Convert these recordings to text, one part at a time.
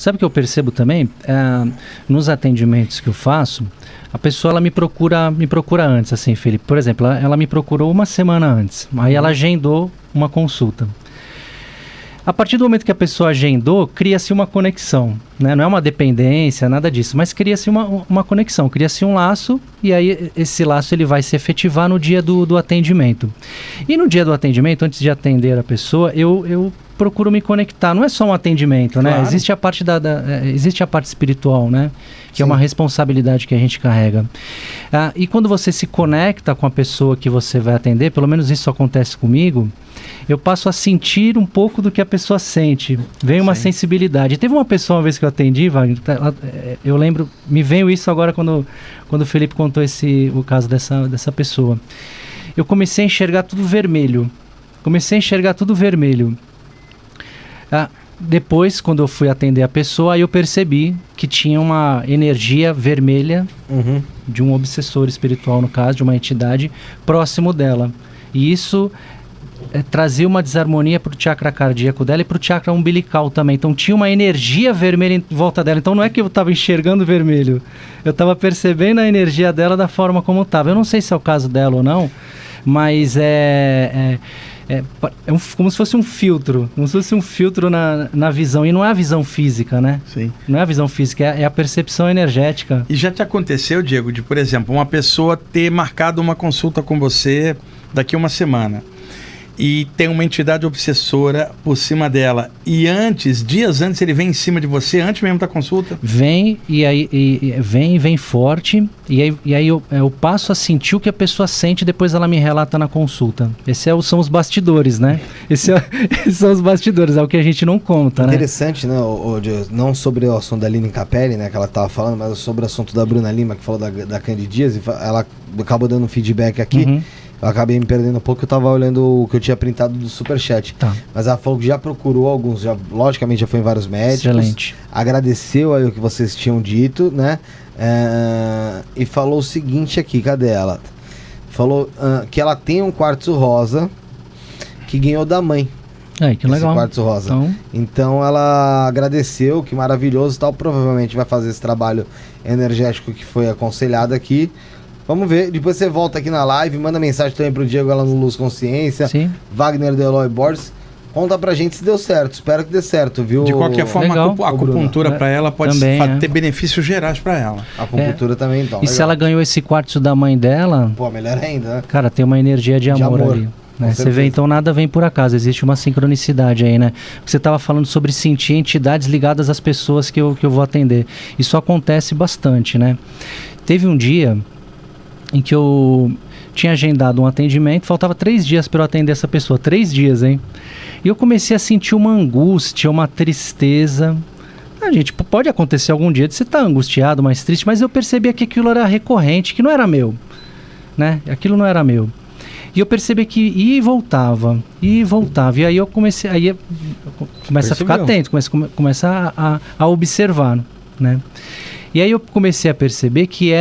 Sabe o que eu percebo também? Nos atendimentos que eu faço, a pessoa ela me procura antes, assim, Felipe. Por exemplo, ela me procurou uma semana antes. Aí ela agendou uma consulta. A partir do momento que a pessoa agendou, cria-se uma conexão, né? Não é uma dependência, nada disso, mas cria-se uma conexão, cria-se um laço, e aí esse laço ele vai se efetivar no dia do atendimento. E no dia do atendimento, antes de atender a pessoa, eu procuro me conectar. Não é só um atendimento, né? Claro. Existe a parte existe a parte espiritual, né? Que é uma responsabilidade que a gente carrega. E quando você se conecta com a pessoa que você vai atender, pelo menos isso acontece comigo, eu passo a sentir um pouco do que a pessoa sente. Vem uma sensibilidade. Teve uma pessoa uma vez que eu atendi, eu lembro, me veio isso agora quando o Felipe contou o caso dessa pessoa. Eu comecei a enxergar tudo vermelho. Depois, quando eu fui atender a pessoa, aí eu percebi que tinha uma energia vermelha de um obsessor espiritual, no caso, de uma entidade próximo dela. E isso trazia uma desarmonia para o chakra cardíaco dela e para o chakra umbilical também. Então tinha uma energia vermelha em volta dela. Então não é que eu estava enxergando vermelho, eu estava percebendo a energia dela da forma como estava. Eu não sei se é o caso dela ou não, mas como se fosse um filtro, na visão. E não é a visão física, né? Sim. Não é a visão física, é a percepção energética. E já te aconteceu, Diego, de, por exemplo, uma pessoa ter marcado uma consulta com você daqui a uma semana e tem uma entidade obsessora por cima dela e dias antes ele vem em cima de você, antes mesmo da consulta? Vem, e aí vem forte, e aí eu passo a sentir o que a pessoa sente, depois ela me relata na consulta. São os bastidores, né? Esses são os bastidores, é o que a gente não conta, né? Interessante, né? Não sobre o assunto da Aline Capelli, né, que ela estava falando, mas sobre o assunto da Bruna Lima, que falou da Candy Dias, e ela acabou dando um feedback aqui. Eu acabei me perdendo um pouco, eu tava olhando o que eu tinha printado do Superchat. Tá. Mas ela falou que já procurou alguns, logicamente já foi em vários médicos. Excelente. Agradeceu aí o que vocês tinham dito, né? E falou o seguinte aqui, cadê ela? Falou que ela tem um quartzo rosa que ganhou da mãe. Que legal. Esse quartzo rosa. Então ela agradeceu, que maravilhoso e tal. Provavelmente vai fazer esse trabalho energético que foi aconselhado aqui. Vamos ver, depois você volta aqui na live, manda mensagem também pro Diego lá no Luz Consciência. Sim. Wagner Deloy Borges. Conta pra gente se deu certo, espero que dê certo, viu? De qualquer forma, legal. a acupuntura para ela pode também, ter benefícios gerais para ela. A acupuntura também, então. E legal. Se ela ganhou esse quartzo da mãe dela... Pô, melhor ainda, né? Cara, tem uma energia de amor ali. Né? Você vê, então nada vem por acaso, existe uma sincronicidade aí, né? Você estava falando sobre sentir entidades ligadas às pessoas que eu vou atender. Isso acontece bastante, né? Teve um dia em que eu tinha agendado um atendimento, faltava 3 dias para eu atender essa pessoa, 3 dias, hein? E eu comecei a sentir uma angústia, uma tristeza. Gente, pode acontecer algum dia de você estar angustiado, mais triste, mas eu percebia que aquilo era recorrente, que não era meu, né? Aquilo não era meu. E eu percebi que ia e voltava. E aí eu comecei, começa a ficar atento, começa a observar, né? E aí eu comecei a perceber que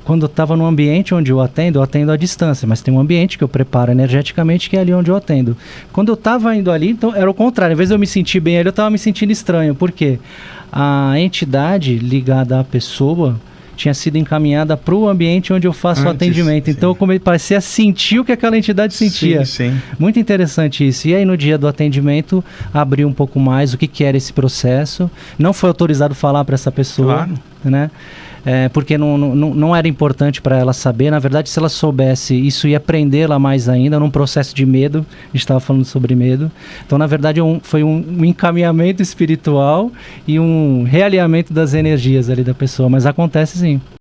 quando eu estava num ambiente onde eu atendo à distância, mas tem um ambiente que eu preparo energeticamente que é ali onde eu atendo. Quando eu estava indo ali, então era o contrário, ao invés de eu me sentir bem ali, eu estava me sentindo estranho, porque a entidade ligada à pessoa tinha sido encaminhada para o ambiente onde eu faço o atendimento. Sim. Então eu comecei a sentir o que aquela entidade sentia. Sim. Muito interessante isso. E aí no dia do atendimento, abri um pouco mais o que era esse processo. Não foi autorizado falar para essa pessoa, né? Porque não era importante para ela saber. Na verdade, se ela soubesse, isso ia prendê-la mais ainda num processo de medo. A gente estava falando sobre medo. Então, na verdade, foi um encaminhamento espiritual e um realinhamento das energias ali da pessoa. Mas acontece sim.